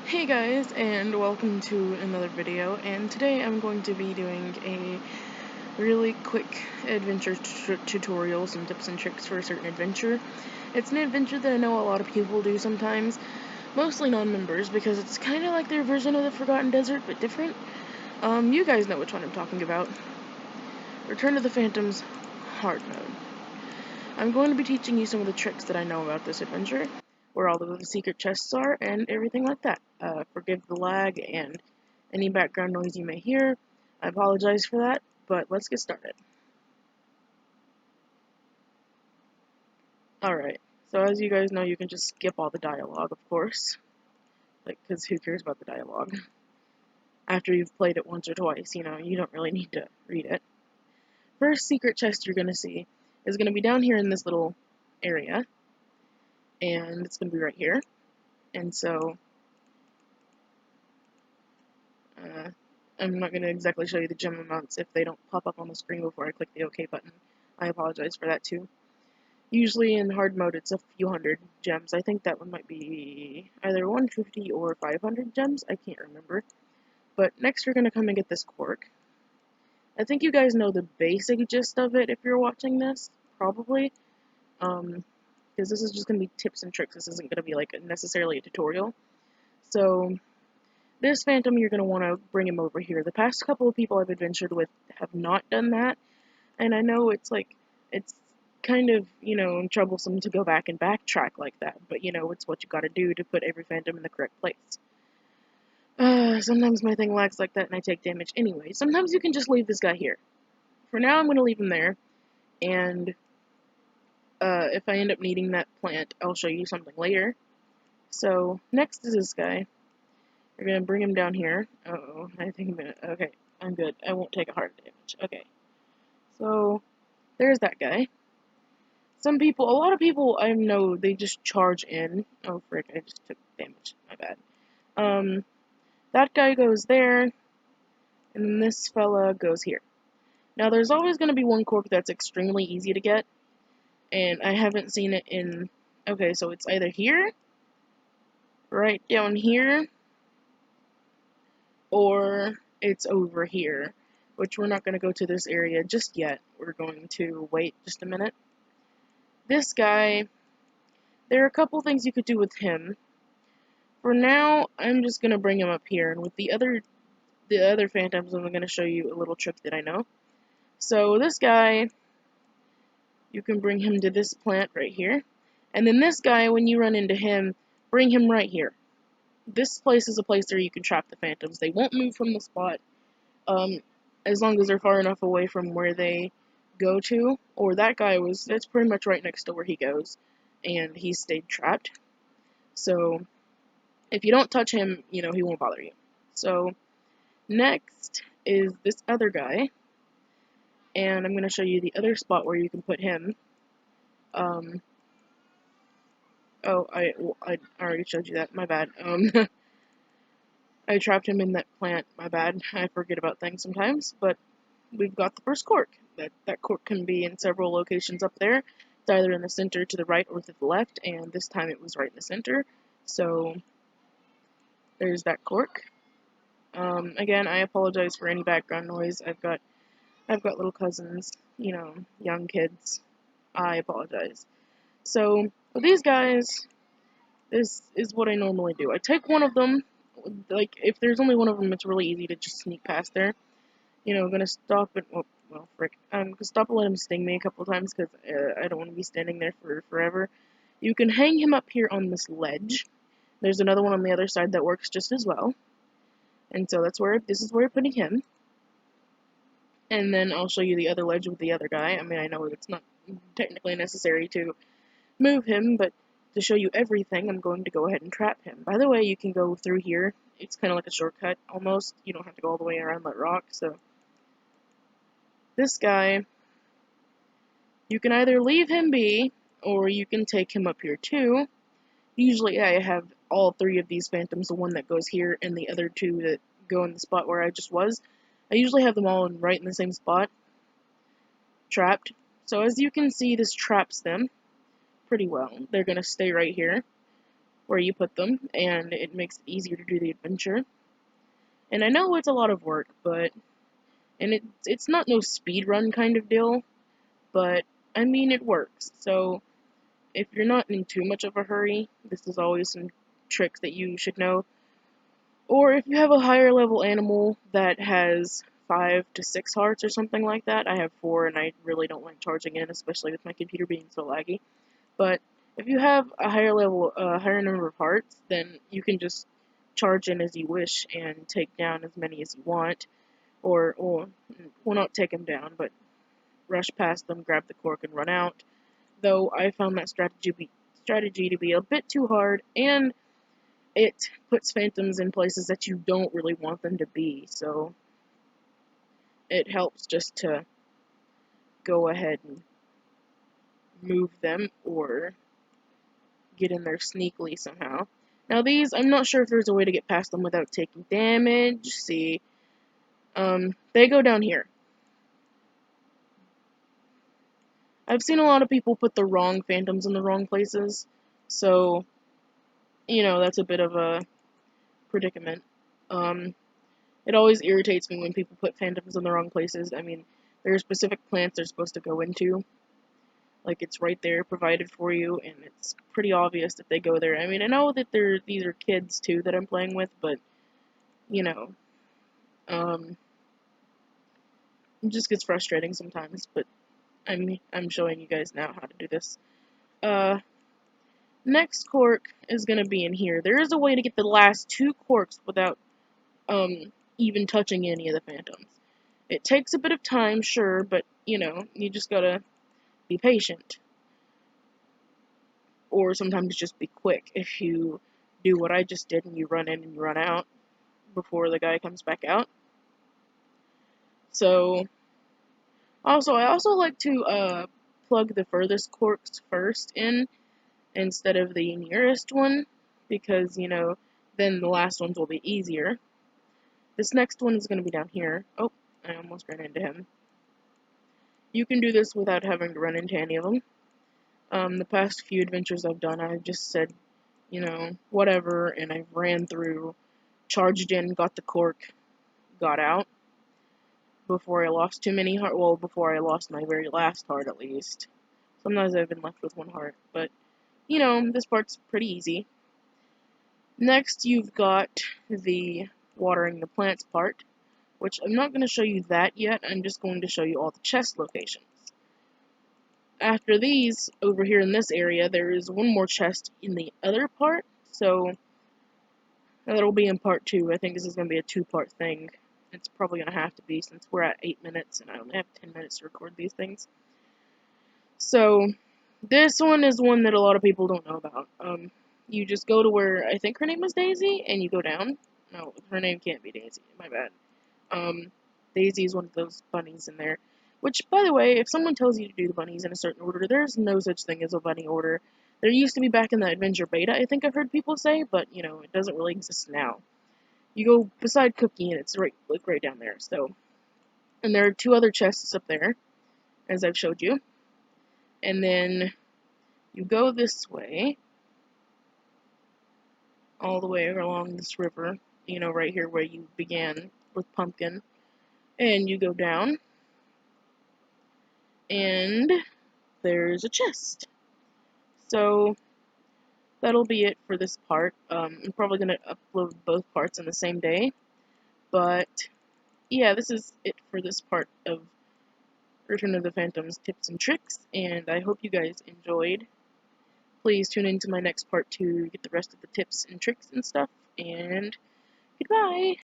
Hey guys, and welcome to another video, and today I'm going to be doing a really quick adventure tutorial, some tips and tricks for a certain adventure. It's an adventure that I know a lot of people do sometimes, mostly non-members, because it's kind of like their version of the Forgotten Desert, but different. You guys know which one I'm talking about. Return to the Phantoms hard mode. I'm going to be teaching you some of the tricks that I know about this adventure, where all of the secret chests are, and everything like that. Forgive the lag and any background noise you may hear. I apologize for that, but let's get started. Alright, so as you guys know, you can just skip all the dialogue, of course. Because who cares about the dialogue? After you've played it once or twice, you don't really need to read it. First secret chest you're going to see is going to be down here in this little area, and it's going to be right here. And so I'm not going to exactly show you the gem amounts if they don't pop up on the screen before I click the OK button. I apologize for that too. Usually in hard mode it's a few hundred gems. I think that one might be either 150 or 500 gems. I can't remember. But next we're going to come and get this cork. I think you guys know the basic gist of it if you're watching this, probably. Because this is just going to be tips and tricks. This isn't going to be like necessarily a tutorial. So this phantom, you're going to want to bring him over here. The past couple of people I've adventured with have not done that, and I know it's kind of, troublesome to go back and backtrack like that, but, it's what you gotta do to put every phantom in the correct place. Sometimes my thing lags like that and I take damage anyway. Sometimes you can just leave this guy here. For now, I'm going to leave him there, and if I end up needing that plant, I'll show you something later. So, next is this guy. We're going to bring him down here. Uh-oh, I think I'm going to... Okay, I'm good. I won't take a heart damage. Okay. So, there's that guy. A lot of people I know, they just charge in. Oh, frick, I just took damage. My bad. That guy goes there, and then this fella goes here. Now, there's always going to be one cork that's extremely easy to get, and I haven't seen it in... Okay, so it's either here, right down here, or it's over here, which we're not going to go to this area just yet. We're going to wait just a minute. This guy, there are a couple things you could do with him. For now, I'm just going to bring him up here, and with the other phantoms, I'm going to show you a little trick that I know. So this guy, you can bring him to this plant right here, and then this guy, when you run into him, bring him right here. This place is a place where you can trap the phantoms. They won't move from the spot, as long as they're far enough away from where they go to, or that guy that's pretty much right next to where he goes, and he stayed trapped. So, if you don't touch him, he won't bother you. So, next is this other guy, and I'm going to show you the other spot where you can put him. I already showed you that, my bad. I trapped him in that plant, my bad. I forget about things sometimes, but we've got the first cork. That cork can be in several locations up there. It's either in the center, to the right, or to the left, and this time it was right in the center. So, there's that cork. Again, I apologize for any background noise. I've got little cousins, young kids. I apologize. So, with these guys, this is what I normally do. I take one of them, like, if there's only one of them, it's really easy to just sneak past there. I'm gonna stop and, well, frick. I'm gonna stop and let him sting me a couple times, because I don't want to be standing there for forever. You can hang him up here on this ledge. There's another one on the other side that works just as well. And so this is where you're putting him. And then I'll show you the other ledge with the other guy. I mean, I know it's not technically necessary to move him, but to show you everything, I'm going to go ahead and trap him. By the way, you can go through here. It's kind of like a shortcut, almost. You don't have to go all the way around that rock, so... This guy, you can either leave him be, or you can take him up here too. Usually I have all three of these phantoms, the one that goes here and the other two that go in the spot where I just was. I usually have them all right in the same spot, trapped. So as you can see, this traps them pretty well. They're going to stay right here. where you put them, and it makes it easier to do the adventure. And I know it's a lot of work, but and it's not no speed run kind of deal, but I mean it works. So if you're not in too much of a hurry, this is always some tricks that you should know. Or if you have a higher level animal that has 5 to 6 hearts or something like that. I have 4 and I really don't like charging in, especially with my computer being so laggy. But if you have a higher number of hearts, then you can just charge in as you wish and take down as many as you want. Or well, not take them down, but rush past them, grab the cork, and run out. Though I found that strategy to be a bit too hard, and it puts phantoms in places that you don't really want them to be, so it helps just to go ahead and move them or get in there sneakily somehow. Now these, I'm not sure if there's a way to get past them without taking damage. See, they go down here. I've seen a lot of people put the wrong phantoms in the wrong places, so, you know, that's a bit of a predicament. It always irritates me when people put phantoms in the wrong places. I mean, there are specific plants they're supposed to go into. Like, it's right there, provided for you, and it's pretty obvious that they go there. I mean, I know that these are kids, too, that I'm playing with, but, you know, it just gets frustrating sometimes, but I'm showing you guys now how to do this. Next cork is going to be in here. There is a way to get the last 2 corks without, even touching any of the phantoms. It takes a bit of time, sure, but, you know, you just gotta be patient. Or sometimes just be quick if you do what I just did and you run in and you run out before the guy comes back out. So, I also like to, plug the furthest corks first in instead of the nearest one, because, you know, then the last ones will be easier. This next one is going to be down here. Oh, I almost ran into him. You can do this without having to run into any of them. The past few adventures I've done, I've just said, you know, whatever, and I ran through, charged in, got the cork, got out, before I lost too many heart, well, before I lost my very last heart, at least. Sometimes I've been left with 1 heart, but, you know, this part's pretty easy. Next, you've got the watering the plants part, which I'm not going to show you that yet, I'm just going to show you all the chest locations. After these, over here in this area, there is 1 more chest in the other part, so that'll be in part 2. I think this is going to be a 2-part thing. It's probably going to have to be, since we're at 8 minutes, and I only have 10 minutes to record these things. So, this one is one that a lot of people don't know about. You just go to where, I think her name was Daisy, and you go down. No, her name can't be Daisy, my bad. Daisy is one of those bunnies in there. Which, by the way, if someone tells you to do the bunnies in a certain order, there's no such thing as a bunny order. There used to be back in the Adventure Beta, I think I've heard people say, but, you know, it doesn't really exist now. You go beside Cookie, and it's right down there, so. And there are 2 other chests up there, as I've showed you. And then you go this way, all the way along this river, you know, right here where you began with Pumpkin. And you go down, and there's a chest. So, that'll be it for this part. I'm probably going to upload both parts in the same day. But, yeah, this is it for this part of Return of the Phantoms tips and tricks. And I hope you guys enjoyed. Please tune into my next part to get the rest of the tips and tricks and stuff. And goodbye!